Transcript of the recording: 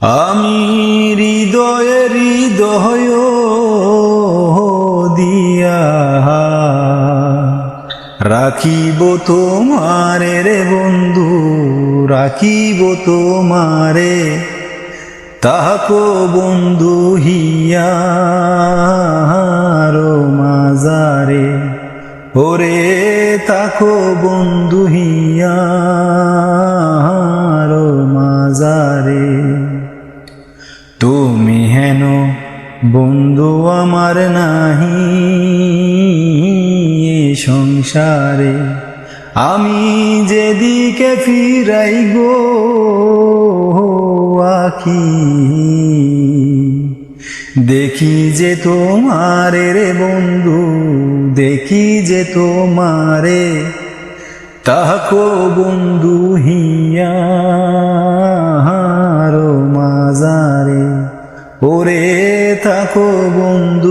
আমি হৃদয়ে হৃদয় দিয়া রাখিব তোমারে রে বন্ধু, রাখিব তোমারে, তাকো বন্ধু হিয়া মাজারে, ওরে তাকো বন্ধু হিয়া মাজারে। তুমি হেন বন্ধু আমার নাহি সংসারে, আমি যেদিকে ফিরাই গো আখি, দেখি যে তোমারে রে বন্ধু, দেখি যে তোমারে, তাকো বন্ধু হিয়া মাজারে, ওরে তাকো বন্ধু